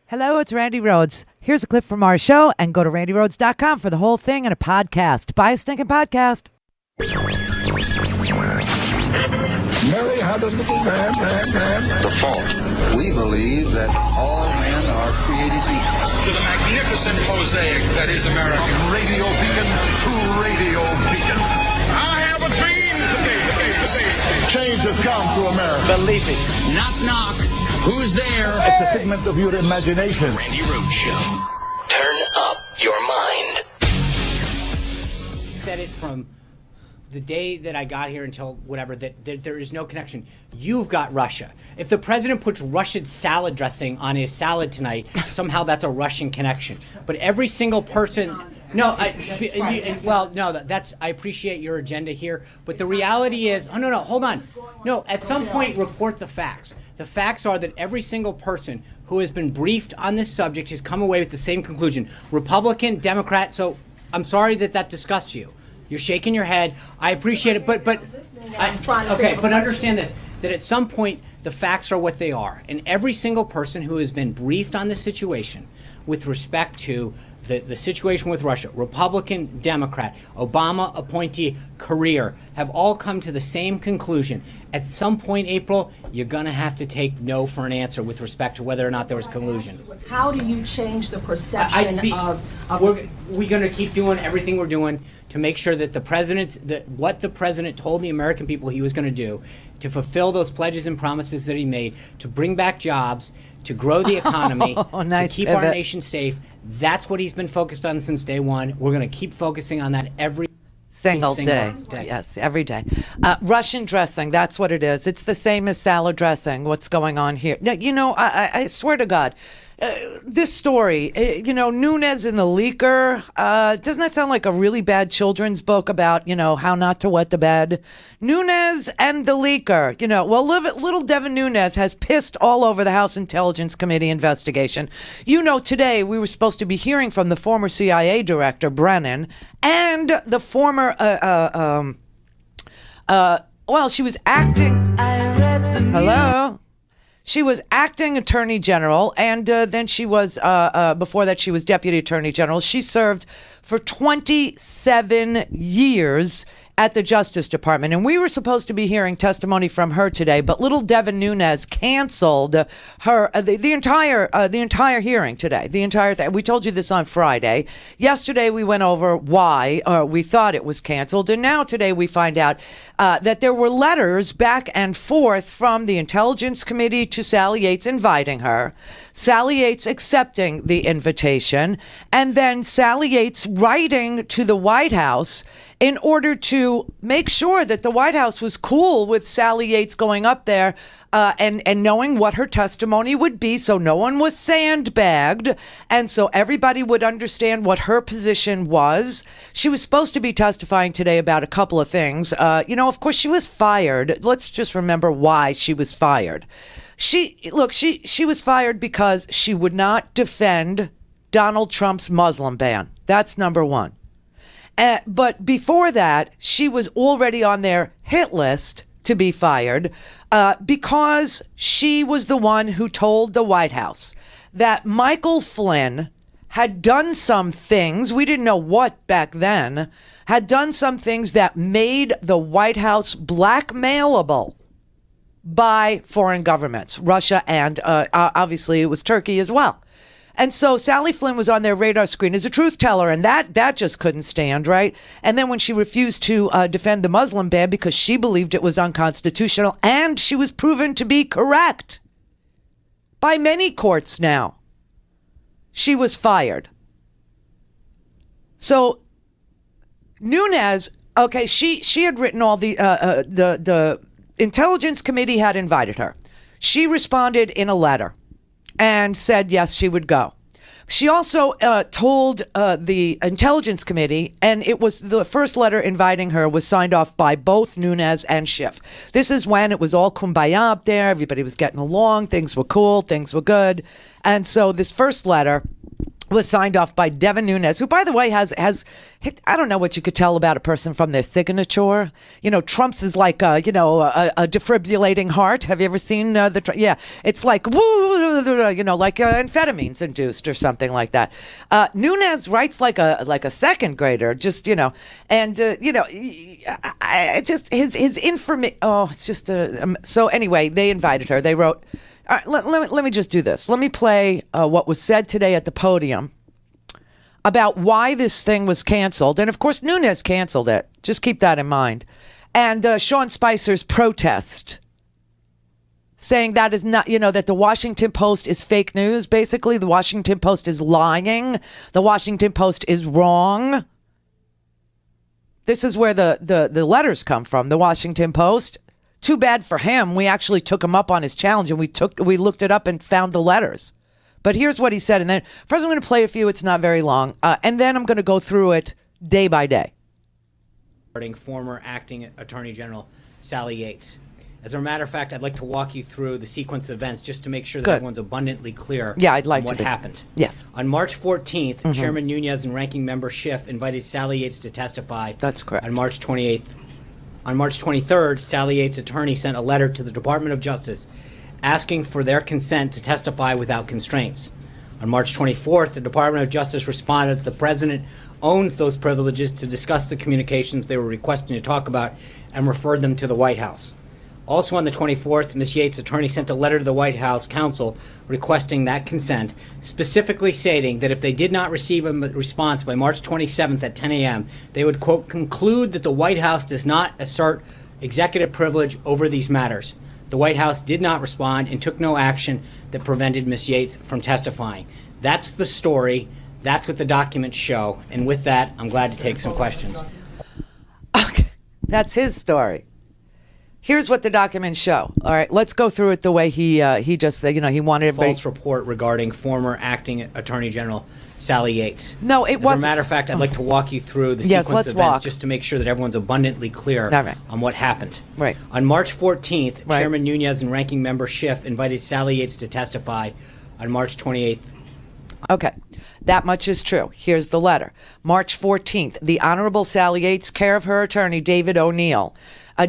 Hello, it's Randi Rhodes. Here's a clip from our show, and go to randirhodes.com for the whole thing and a podcast. Buy a stinking podcast. Mary had a little man. The fault. We believe that all men are created equal. To the magnificent mosaic that is America. From radio beacon to radio beacon. I have a dream today. Change has come to America. Believe it. Knock, knock. Who's there? It's a figment of your imagination. Randi Rhodes Show. Turn up your mind. Said it from the day that I got here until whatever, that there is no connection. You've got Russia. If the president puts Russian salad dressing on his salad tonight, somehow that's a Russian connection. But every single person... No, that's I appreciate your agenda here, but the reality is, hold on. No, at some point, report the facts. The facts are that every single person who has been briefed on this subject has come away with the same conclusion. Republican, Democrat, so I'm sorry that disgusts you. You're shaking your head. I appreciate it, but understand this, that at some point, the facts are what they are. And every single person who has been briefed on this situation with respect to the situation with Russia, Republican, Democrat, Obama appointee, career, have all come to the same conclusion. At some point, April, you're going to have to take no for an answer with respect to whether or not there was collusion. How do you change the perception We're going to keep doing everything we're doing to make sure that what the president told the American people he was going to do, to fulfill those pledges and promises that he made, to bring back jobs, to grow the economy, nice to keep pivot. our nation safe. That's what he's been focused on since day one. We're going to keep focusing on that every Single day. Yes, every day. Russian dressing, that's what it is. It's the same as salad dressing, what's going on here. Now, I swear to God, this story, Nunes and the leaker, doesn't that sound like a really bad children's book about, how not to wet the bed? Nunes and the leaker, little Devin Nunes has pissed all over the House Intelligence Committee investigation. Today we were supposed to be hearing from the former CIA director, Brennan, and the former, she was acting. Hello? She was acting attorney general, and then she was, before that, she was deputy attorney general. She served for 27 years at the Justice Department, and we were supposed to be hearing testimony from her today, but little Devin Nunes canceled her the entire hearing today. The entire thing. We told you this on Friday. Yesterday we went over why we thought it was canceled, and now today we find out that there were letters back and forth from the Intelligence Committee to Sally Yates inviting her, Sally Yates accepting the invitation, and then Sally Yates writing to the White House in order to make sure that the White House was cool with Sally Yates going up there and knowing what her testimony would be, so no one was sandbagged, and so everybody would understand what her position was. She was supposed to be testifying today about a couple of things. Of course, she was fired. Let's just remember why she was fired. She was fired because she would not defend Donald Trump's Muslim ban. That's number one. But before that, she was already on their hit list to be fired because she was the one who told the White House that Michael Flynn had done some things, we didn't know what back then, had done some things that made the White House blackmailable by foreign governments, Russia, and obviously it was Turkey as well. And so Sally Flynn was on their radar screen as a truth teller, and that just couldn't stand, right? And then when she refused to defend the Muslim ban because she believed it was unconstitutional, and she was proven to be correct by many courts now, she was fired. So Nunes, okay, she had written all the Intelligence Committee had invited her. She responded in a letter and said, yes, she would go. She also told the Intelligence Committee, and it was the first letter inviting her was signed off by both Nunes and Schiff. This is when it was all kumbaya up there. Everybody was getting along. Things were cool. Things were good. And so this first letter was signed off by Devin Nunes, who, by the way, has I don't know what you could tell about a person from their signature. You know, Trump's is like a defibrillating heart. Have you ever seen yeah, it's like woo, like amphetamines induced or something like that. Nunes writes like a second grader, just and just his information. Oh, it's just so anyway, they invited her. They wrote. All right, let me just do this. Let me play what was said today at the podium about why this thing was canceled. And, of course, Nunes canceled it. Just keep that in mind. And Sean Spicer's protest, saying that is not, that the Washington Post is fake news. Basically, the Washington Post is lying. The Washington Post is wrong. This is where the letters come from, the Washington Post. Too bad for him. We actually took him up on his challenge, and we looked it up and found the letters. But here's what he said. And then first I'm going to play a few. It's not very long. And then I'm going to go through it day by day. Former acting Attorney General Sally Yates. As a matter of fact, I'd like to walk you through the sequence of events just to make sure that everyone's abundantly clear I'd like on what happened. Yes. On March 14th, Chairman Nunes and Ranking Member Schiff invited Sally Yates to testify. That's correct. On March 28th. On March 23rd, Sally Yates' attorney sent a letter to the Department of Justice asking for their consent to testify without constraints. On March 24th, the Department of Justice responded that the president owns those privileges to discuss the communications they were requesting to talk about and referred them to the White House. Also on the 24th, Ms. Yates' attorney sent a letter to the White House counsel requesting that consent, specifically stating that if they did not receive a response by March 27th at 10 a.m., they would, quote, conclude that the White House does not assert executive privilege over these matters. The White House did not respond and took no action that prevented Ms. Yates from testifying. That's the story. That's what the documents show. And with that, I'm glad to take some questions. Okay, that's his story. Here's what the documents show. All right, let's go through it the way he just, he wanted everybody. False report regarding former acting Attorney General Sally Yates. No, it wasn't. As a matter of fact, I'd like to walk you through the sequence of events just to make sure that everyone's abundantly clear on what happened. Right. On March 14th, Chairman Nunes and Ranking Member Schiff invited Sally Yates to testify. On March 28th. Okay, that much is true. Here's the letter. March 14th, the Honorable Sally Yates, care of her attorney, David O'Neill.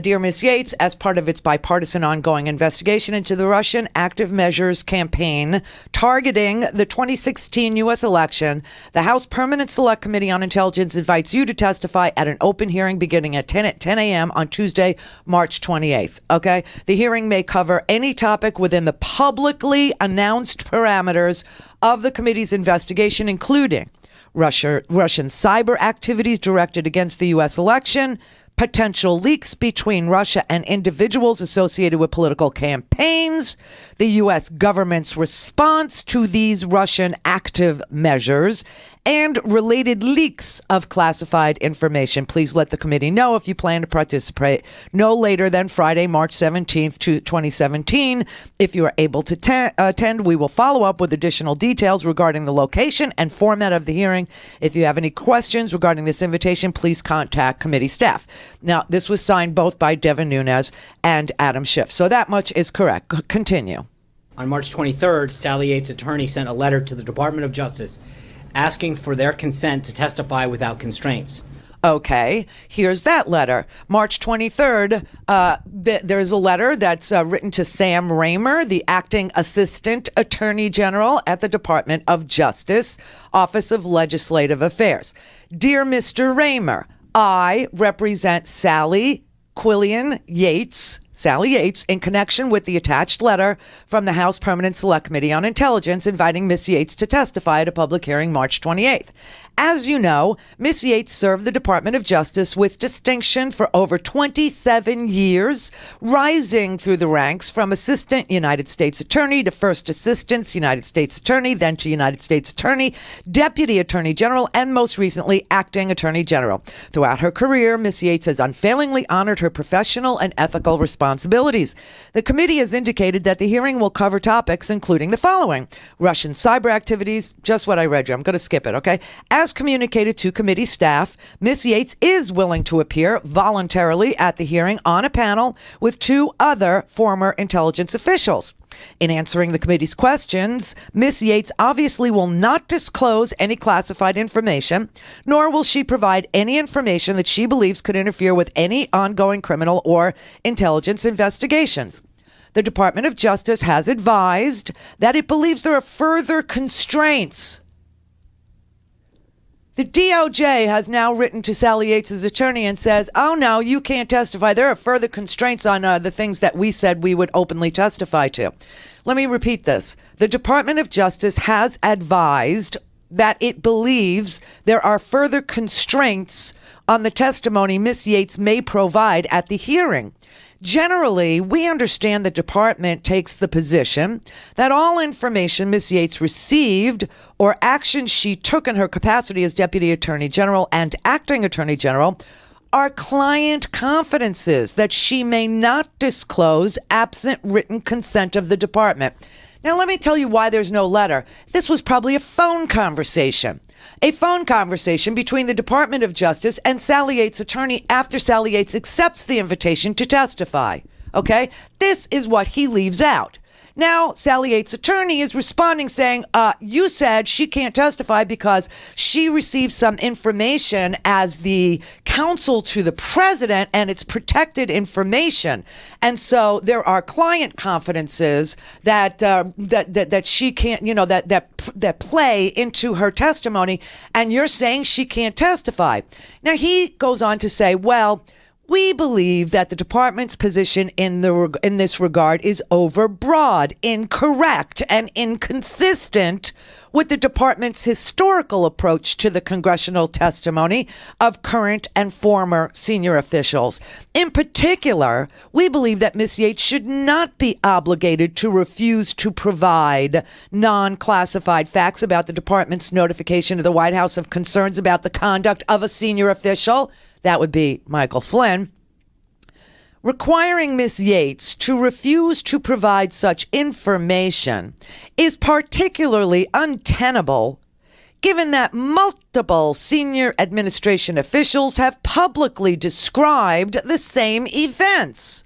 Dear Ms. Yates, as part of its bipartisan ongoing investigation into the Russian active measures campaign targeting the 2016 U.S. election, the House Permanent Select Committee on Intelligence invites you to testify at an open hearing beginning at 10 a.m. on Tuesday, March 28th. Okay? The hearing may cover any topic within the publicly announced parameters of the committee's investigation, including Russian cyber activities directed against the U.S. election, potential leaks between Russia and individuals associated with political campaigns, the U.S. government's response to these Russian active measures, and related leaks of classified information. Please let the committee know if you plan to participate no later than Friday, March 17th, 2017. If you are able to attend, we will follow up with additional details regarding the location and format of the hearing. If you have any questions regarding this invitation, please contact committee staff. Now, this was signed both by Devin Nunes and Adam Schiff. So that much is correct. Continue. On March 23rd, Sally Yates' attorney sent a letter to the Department of Justice asking for their consent to testify without constraints. Okay, here's that letter. March 23rd, there's a letter that's written to Sam Raymer, the acting assistant attorney general at the Department of Justice, Office of Legislative Affairs. Dear Mr. Raymer, I represent Sally Yates, in connection with the attached letter from the House Permanent Select Committee on Intelligence inviting Ms. Yates to testify at a public hearing March 28th. As you know, Ms. Yates served the Department of Justice with distinction for over 27 years, rising through the ranks from Assistant United States Attorney to First Assistant United States Attorney, then to United States Attorney, Deputy Attorney General, and most recently, Acting Attorney General. Throughout her career, Ms. Yates has unfailingly honored her professional and ethical responsibilities. The committee has indicated that the hearing will cover topics including the following: Russian cyber activities, just what I read you. I'm going to skip it, okay? As communicated to committee staff, Ms. Yates is willing to appear voluntarily at the hearing on a panel with two other former intelligence officials. In answering the committee's questions, Ms. Yates obviously will not disclose any classified information, nor will she provide any information that she believes could interfere with any ongoing criminal or intelligence investigations. The Department of Justice has advised that it believes there are further constraints. The DOJ has now written to Sally Yates' attorney and says, oh, no, you can't testify. There are further constraints on the things that we said we would openly testify to. Let me repeat this. The Department of Justice has advised that it believes there are further constraints on the testimony Ms. Yates may provide at the hearing. Generally, we understand the department takes the position that all information Ms. Yates received or actions she took in her capacity as Deputy Attorney General and Acting Attorney General are client confidences that she may not disclose absent written consent of the department. Now, let me tell you why there's no letter. This was probably a phone conversation. A phone conversation between the Department of Justice and Sally Yates' attorney after Sally Yates accepts the invitation to testify. Okay? This is what he leaves out. Now, Sally Yates' attorney is responding saying, you said she can't testify because she received some information as the counsel to the president and it's protected information. And so there are client confidences that she can't, that play into her testimony. And you're saying she can't testify. Now, he goes on to say, well, we believe that the department's position in this regard is overbroad, incorrect, and inconsistent with the department's historical approach to the congressional testimony of current and former senior officials. In particular, we believe that Ms. Yates should not be obligated to refuse to provide non-classified facts about the department's notification to the White House of concerns about the conduct of a senior official. That would be Michael Flynn. Requiring Ms. Yates to refuse to provide such information is particularly untenable given that multiple senior administration officials have publicly described the same events.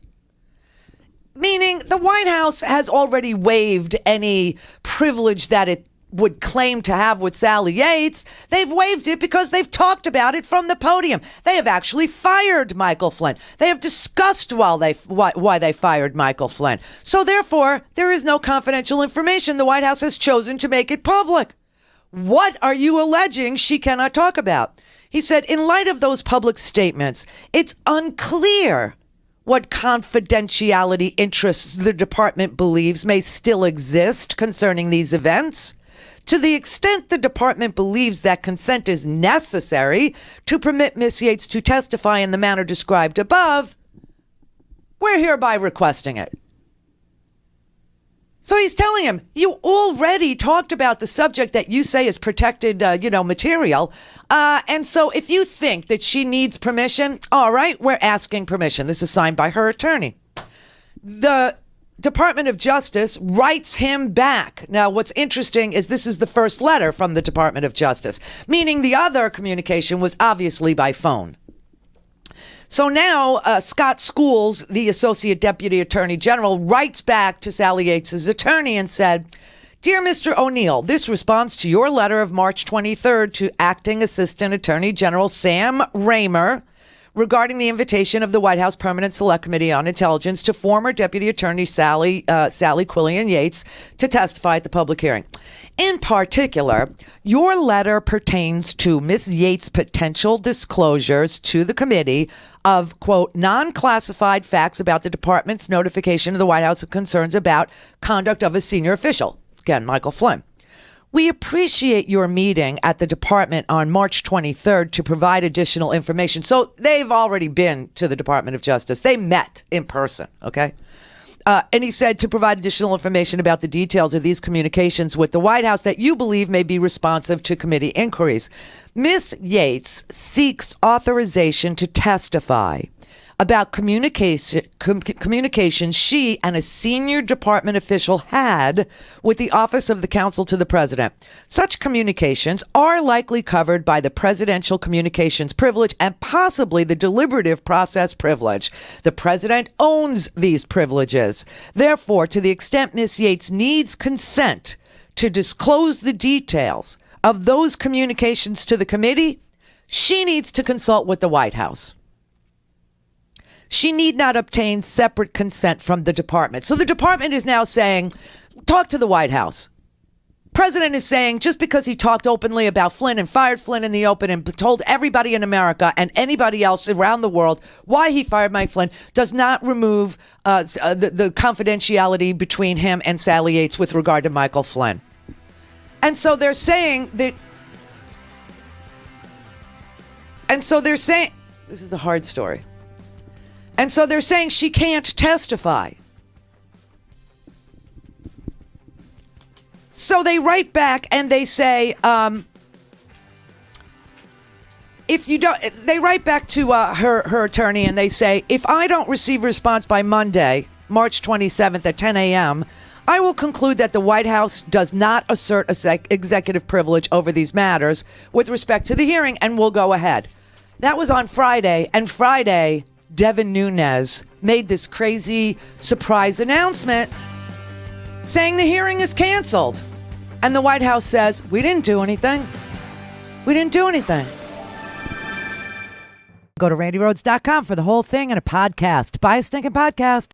Meaning the White House has already waived any privilege that it would claim to have with Sally Yates. They've waived it because they've talked about it from the podium. They have actually fired Michael Flynn. They have discussed why they fired Michael Flynn. So therefore, there is no confidential information. The White House has chosen to make it public. What are you alleging she cannot talk about? He said, in light of those public statements, it's unclear what confidentiality interests the department believes may still exist concerning these events. To the extent the department believes that consent is necessary to permit Ms. Yates to testify in the manner described above, we're hereby requesting it. So he's telling him, you already talked about the subject that you say is protected, material. And so if you think that she needs permission, all right, we're asking permission. This is signed by her attorney. The Department of Justice writes him back. Now, what's interesting is this is the first letter from the Department of Justice, meaning the other communication was obviously by phone. So now Scott Schools, the Associate Deputy Attorney General, writes back to Sally Yates' attorney and said, Dear Mr. O'Neill, this responds to your letter of March 23rd to Acting Assistant Attorney General Sam Raymer regarding the invitation of the White House Permanent Select Committee on Intelligence to former Deputy Attorney Sally Quillian Yates to testify at the public hearing. In particular, your letter pertains to Ms. Yates' potential disclosures to the committee of, quote, non-classified facts about the department's notification of the White House of concerns about conduct of a senior official. Again, Michael Flynn. We appreciate your meeting at the department on March 23rd to provide additional information. So they've already been to the Department of Justice. They met in person, okay? And he said to provide additional information about the details of these communications with the White House that you believe may be responsive to committee inquiries. Ms. Yates seeks authorization to testify about communications she and a senior department official had with the Office of the Counsel to the President. Such communications are likely covered by the Presidential Communications Privilege and possibly the Deliberative Process Privilege. The President owns these privileges. Therefore, to the extent Ms. Yates needs consent to disclose the details of those communications to the committee, she needs to consult with the White House. She need not obtain separate consent from the department. So the department is now saying, talk to the White House. President is saying just because he talked openly about Flynn and fired Flynn in the open and told everybody in America and anybody else around the world why he fired Mike Flynn does not remove the confidentiality between him and Sally Yates with regard to Michael Flynn. And so they're saying that. And so they're saying, this is a hard story. And so they're saying she can't testify. So they write back and they say, if you don't, they write back to her attorney and they say, if I don't receive a response by Monday, March 27th at 10 a.m., I will conclude that the White House does not assert executive privilege over these matters with respect to the hearing and will go ahead. That was on Friday, and Friday, Devin Nunes made this crazy surprise announcement saying the hearing is canceled. And the White House says, we didn't do anything. We didn't do anything. Go to RandiRhodes.com for the whole thing and a podcast. Buy a stinking podcast.